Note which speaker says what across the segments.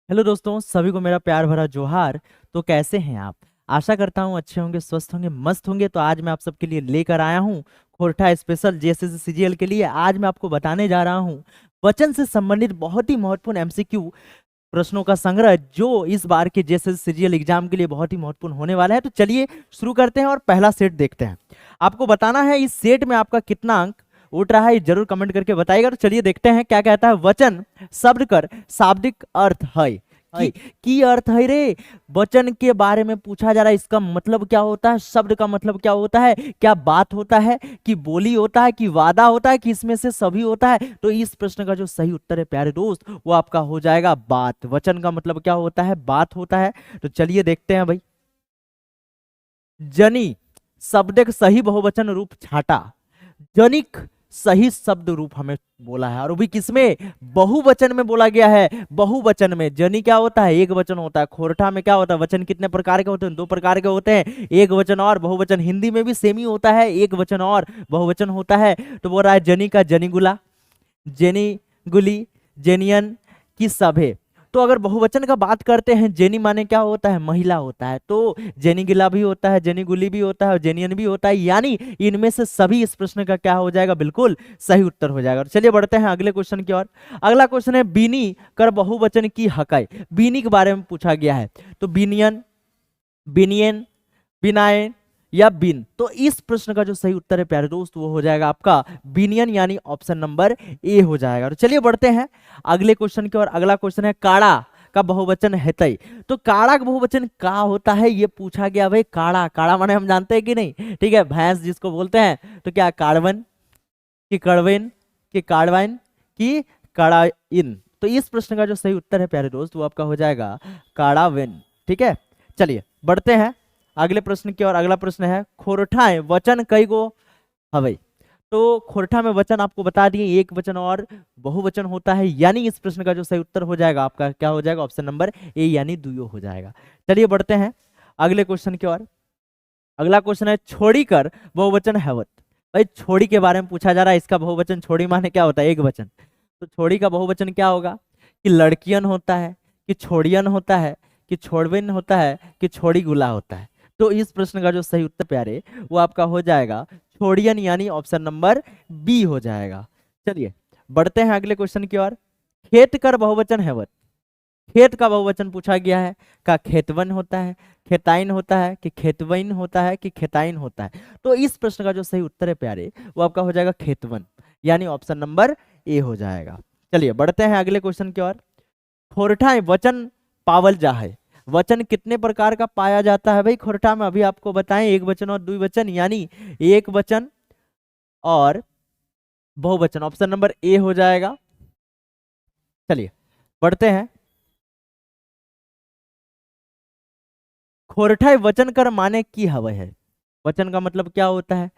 Speaker 1: Hello दोस्तों, सभी को मेरा प्यार भरा जोहार। तो कैसे हैं आप? आशा करता हूँ अच्छे होंगे, स्वस्थ होंगे, मस्त होंगे। तो आज मैं आप सबके लिए लेकर आया हूँ खोरठा स्पेशल जेएसएससी सीजीएल के लिए। आज मैं आपको बताने जा रहा हूँ वचन से संबंधित बहुत ही महत्वपूर्ण एमसीक्यू प्रश्नों का संग्रह, जो इस बार के जेएसएससी सीजीएल एग्जाम के लिए बहुत ही महत्वपूर्ण होने वाला है। तो चलिए शुरू करते हैं और पहला सेट देखते हैं। आपको बताना है इस सेट में आपका कितना अंक उठ रहा है, ये जरूर कमेंट करके बताइएगा। तो चलिए देखते हैं क्या कहता है। वचन शब्द कर शाब्दिक अर्थ है की अर्थ है रे। वचन के बारे में पूछा जा रहा है, इसका मतलब क्या होता है, शब्द का मतलब क्या होता है, क्या बात होता है कि बोली होता है कि वादा होता है कि इसमें से सभी होता है। तो इस प्रश्न का जो सही उत्तर है प्यारे दोस्त, वो आपका हो जाएगा बात। वचन का मतलब क्या होता है, बात होता है। तो चलिए देखते हैं भाई। जनी शब्द का सही बहुवचन रूप छाटा। जनिक सही शब्द रूप हमें बोला है, और वो भी किसमें, बहुवचन में बोला गया है। बहुवचन में जनी क्या होता है, एक वचन होता है। खोरठा में क्या होता है, वचन कितने प्रकार के होते हैं, दो प्रकार के होते हैं, एक वचन और बहुवचन। हिंदी में भी सेम ही होता है, एक वचन और बहुवचन होता है। तो बोल रहा है जनी का जनीगुला, जेनी गुली, जेनियन की सभे। तो अगर बहुवचन का बात करते हैं, जेनी माने क्या होता है, महिला होता है। तो जेनी गिला भी होता है, जेनी गुली भी होता है और जेनियन भी होता है। यानी इनमें से सभी इस प्रश्न का क्या हो जाएगा, बिल्कुल सही उत्तर हो जाएगा। चलिए बढ़ते हैं अगले क्वेश्चन की ओर। अगला क्वेश्चन है बीनी कर बहुवचन की हकाई। बीनी के बारे में पूछा गया है। तो बीनियन, बिनियन, बिनायन या बिन। तो इस प्रश्न का जो सही उत्तर है प्यारे दोस्त, वो हो जाएगा आपका बिनियन, यानी ऑप्शन नंबर ए हो जाएगा। तो चलिए बढ़ते हैं अगले क्वेश्चन की ओर। अगला क्वेश्चन है काड़ा का बहुवचन हेतई। तो काड़ा का बहुवचन का होता है, ये पूछा गया भाई। काड़ा, काड़ा माने हम जानते हैं कि नहीं, ठीक है, भैंस जिसको बोलते हैं। तो क्या काड़वन की कड़वेन की काड़वाइन की काड़ाइन। तो इस प्रश्न का जो सही उत्तर है प्यारे दोस्त, वो आपका हो जाएगा काड़ावेन। ठीक है, चलिए बढ़ते हैं अगले प्रश्न की ओर। अगला प्रश्न है खोरठाएं वचन कई गो हवई। तो खोरठा में वचन आपको बता दिए, एक वचन और बहुवचन होता है। यानी इस प्रश्न का जो सही उत्तर हो जाएगा आपका क्या हो जाएगा, ऑप्शन नंबर ए, यानी दुयो हो जाएगा। चलिए बढ़ते हैं अगले क्वेश्चन की ओर। अगला क्वेश्चन है छोड़ी कर बहुवचन हैवत। भाई छोड़ी के बारे में पूछा जा रहा है, इसका बहुवचन छोड़ी माने क्या होता है, एक वचन। तो छोड़ी का बहुवचन क्या होगा, कि लड़कियन होता है, कि छोड़ियन होता है, कि छोड़बिन होता है, कि छोड़ी गुला होता है। तो इस प्रश्न का जो सही उत्तर प्यारे, वो आपका हो जाएगा छोड़ियन, यानी ऑप्शन नंबर बी हो जाएगा। चलिए बढ़ते हैं अगले क्वेश्चन की ओर। खेत कर बहुवचन हैवत। खेत का बहुवचन पूछा गया है, का खेतवन होता है, खेताइन होता है, कि खेतवइन होता है, कि खेताइन होता है। तो इस प्रश्न का जो सही उत्तर है प्यारे, वो आपका हो जाएगा खेतवन, यानी ऑप्शन नंबर ए हो जाएगा। चलिए बढ़ते हैं अगले क्वेश्चन की ओर। खोरठा वचन पावल जा है। वचन कितने प्रकार का पाया जाता है भाई खोरठा में, अभी आपको बताएं, एक वचन और द्विवचन, यानी एक वचन और बहुवचन। ऑप्शन नंबर ए हो जाएगा। चलिए बढ़ते हैं। खोरठा वचन कर माने की हवय है। वचन का मतलब क्या होता है,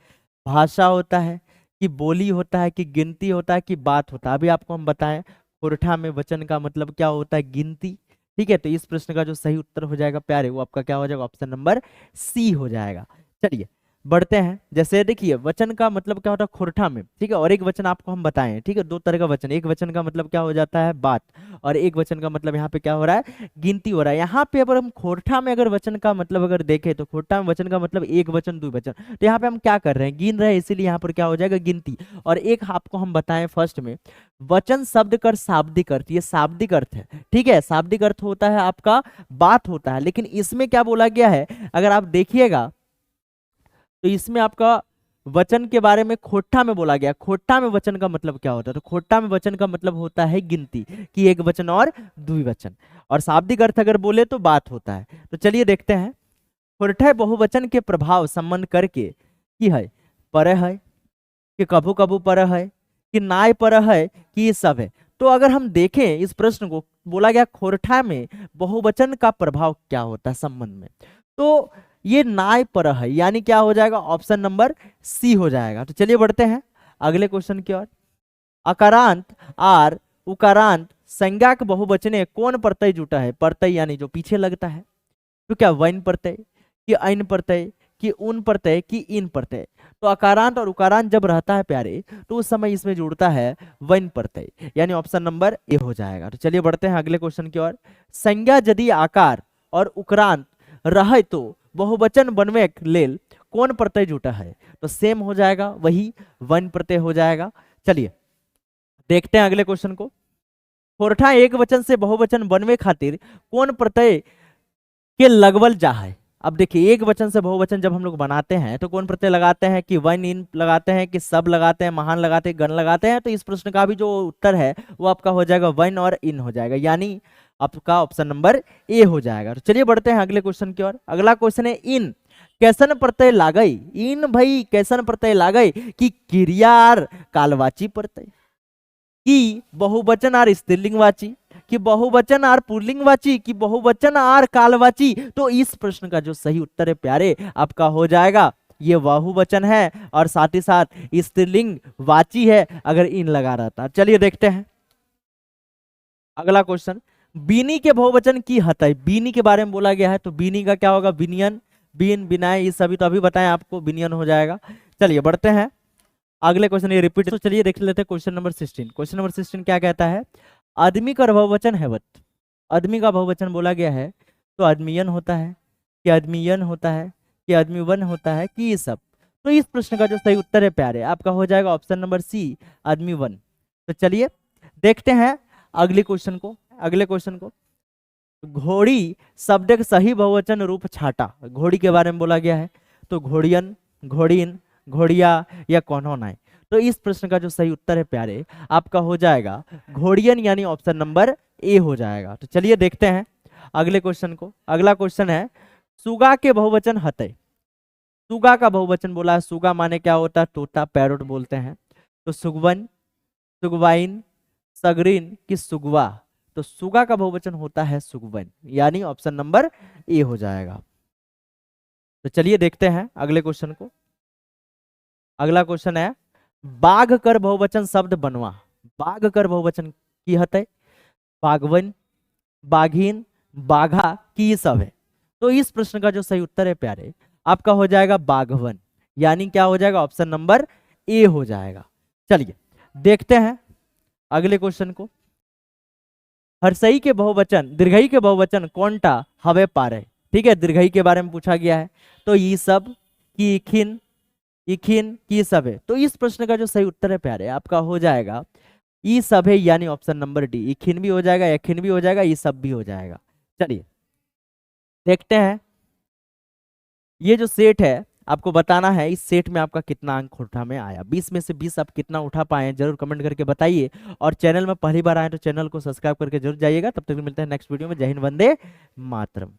Speaker 1: भाषा होता है, कि बोली होता है, कि गिनती होता है, कि बात होता है। अभी आपको हम बताएं, खोरठा में वचन का मतलब क्या होता है, गिनती। ठीक है, तो इस प्रश्न का जो सही उत्तर हो जाएगा प्यारे, वो आपका क्या हो जाएगा, ऑप्शन नंबर सी हो जाएगा। चलिए बढ़ते हैं। जैसे देखिए वचन का मतलब क्या होता है खोरठा में, ठीक है, और एक वचन आपको हम बताएं, ठीक है, दो तरह का वचन। एक वचन का मतलब क्या हो जाता है, बात, और एक वचन का मतलब यहाँ पे क्या हो रहा है, गिनती हो रहा है। यहाँ पे अगर हम खोरठा में अगर वचन का मतलब अगर देखें, तो खोरठा में वचन का मतलब एक वचन द्विवचन। तो यहाँ पे हम क्या कर रहे हैं, गिन रहे हैं, इसीलिए यहाँ पर क्या हो जाएगा, गिनती। और एक आपको हम बताएं फर्स्ट में, वचन शब्द कर शाब्दिक अर्थ, ये शाब्दिक अर्थ है। ठीक है, शाब्दिक अर्थ होता है आपका बात होता है। लेकिन इसमें क्या बोला गया है, अगर आप देखिएगा, तो इसमें आपका वचन के बारे में खोट्ठा में बोला गया। खोट्ठा में वचन का मतलब क्या होता है, तो खोट्ठा में वचन का मतलब होता है गिनती, कि एक वचन और द्विवचन। और शाब्दिक अर्थ अगर बोले तो बात होता है। तो चलिए देखते हैं। खोरठा बहुवचन के प्रभाव संबंध करके की है, पर है, कि कभू कभू पर है, कि नाय पर है, कि ये सब है। तो अगर हम देखें इस प्रश्न को, बोला गया खोरठा में बहुवचन का प्रभाव क्या होता है संबंध में, तो ये नाय पर है, यानी क्या हो जाएगा, ऑप्शन नंबर सी हो जाएगा। तो चलिए बढ़ते हैं अगले क्वेश्चन की ओर। अकारांत आर उकारांत संज्ञा के बहुवचने कौन प्रत्यय जुटा है, प्रत्यय यानी जो पीछे लगता है। तो क्या वैन प्रत्यय, कि ऐन प्रत्यय, कि उन प्रत्यय, कि इन प्रत्यय। तो अकारांत और उकारांत जब रहता है प्यारे, तो उस समय इसमें जुड़ता है वन प्रत्यय, यानी ऑप्शन नंबर ए हो जाएगा। तो चलिए बढ़ते हैं अगले क्वेश्चन की ओर। संज्ञा यदि आकार और उकारांत रहे तो बहुवचन बनवे लेल कौन प्रत्यय जुटा है? तो सेम हो जाएगा, वही वन प्रत्यय हो जाएगा। चलिए देखते हैं अगले क्वेश्चन को। होरठा एक वचन से बहुवचन बनवे खातिर कौन प्रत्यय के लगवल जा है? अब देखिए, एक वचन से बहुवचन जब हम लोग बनाते हैं तो कौन प्रत्यय लगाते हैं? कि वन इन लगाते हैं, कि सब लगाते हैं, महान लगाते हैं, गण लगाते हैं? तो इस प्रश्न का भी जो उत्तर है वो आपका हो जाएगा वन और इन हो जाएगा, यानी आपका ऑप्शन नंबर ए हो जाएगा। तो चलिए बढ़ते हैं अगले क्वेश्चन की ओर। अगला क्वेश्चन है इन कैसन प्रत्यय लागई? इन भाई कैसन प्रत्यय लागई? कि क्रिया आर कालवाची प्रत्यय, कि बहुवचन आर स्त्रीलिंगवाची, कि बहुवचन आर पुल्लिंगवाची, कि बहुवचन आर कालवाची? तो इस प्रश्न का जो सही उत्तर है प्यारे आपका हो जाएगा ये बहुवचन है और साथ ही साथ स्त्रीलिंग वाची है अगर इन लगा रहता। चलिए देखते हैं अगला क्वेश्चन। बीनी के बहुवचन की हतई, बीनी के बारे में बोला गया है, तो बीनी का क्या होगा? बिनियन, बीन, बिनाए, ये सभी तो अभी बताएं आपको, बिनियन हो जाएगा। चलिए बढ़ते हैं अगले क्वेश्चन, ये रिपीट। तो चलिए देख लेते हैं क्वेश्चन नंबर 16। क्वेश्चन नंबर 16 क्या कहता है? आदमी का बहुवचन हैवत, आदमी का बहुवचन बोला गया है, तो आदमियन होता है, कि आदमियन होता है, कि आदमीवन होता है, कि ये सब? तो इस प्रश्न का जो सही उत्तर है प्यारे आपका हो जाएगा ऑप्शन नंबर सी, आदमीवन। तो चलिए देखते हैं अगले क्वेश्चन को। अगले क्वेश्चन को, घोड़ी शब्द का सही बहुवचन रूप छाटा, घोड़ी के बारे में बोला गया है, तो घोड़ियन, घोड़ीन, घोड़िया या कौन है? तो इस प्रश्न का जो सही उत्तर है प्यारे आपका हो जाएगा घोड़ियन, यानी ऑप्शन नंबर ए हो जाएगा। तो चलिए देखते हैं अगले क्वेश्चन को। अगला क्वेश्चन है सुगा के बहुवचन हते, सुगा का बहुवचन बोला है, सुगा माने क्या होता है? तोता, पैरोट बोलते हैं। तो सुगवन, सुगवाइन, सगरीन, कि सुगवा? तो सुगा का बहुवचन होता है सुगवन, यानी ऑप्शन नंबर ए हो जाएगा। तो चलिए देखते हैं अगले क्वेश्चन को। अगला क्वेश्चन है बाघ कर बहुवचन शब्द बनवा, बाघ कर बहुवचन की हते? बाघवन, बाघीन, बाघा, की ये सब है? तो इस प्रश्न का जो सही उत्तर है प्यारे आपका हो जाएगा बाघवन, यानी क्या हो जाएगा? ऑप्शन नंबर ए हो जाएगा। चलिए देखते हैं अगले क्वेश्चन को। हर्षई के बहुवचन, दीर्घई के बहुवचन कौनटा हवे पारे? ठीक है, दीर्घई के बारे में पूछा गया है, तो ये सब, की इखिन, इखिन, की सब है? तो इस प्रश्न का जो सही उत्तर है प्यारे आपका हो जाएगा ये सब है, यानी ऑप्शन नंबर डी, इखिन भी हो जाएगा, यखिन भी हो जाएगा, ये सब भी हो जाएगा। चलिए देखते हैं ये जो सेट है आपको बताना है इस सेट में आपका कितना अंक उठा में आया, 20 में से 20 आप कितना उठा पाए जरूर कमेंट करके बताइए। और चैनल में पहली बार आए तो चैनल को सब्सक्राइब करके जरूर जाइएगा। तब तक मिलते हैं नेक्स्ट वीडियो में। जय हिंद, वंदे मातरम।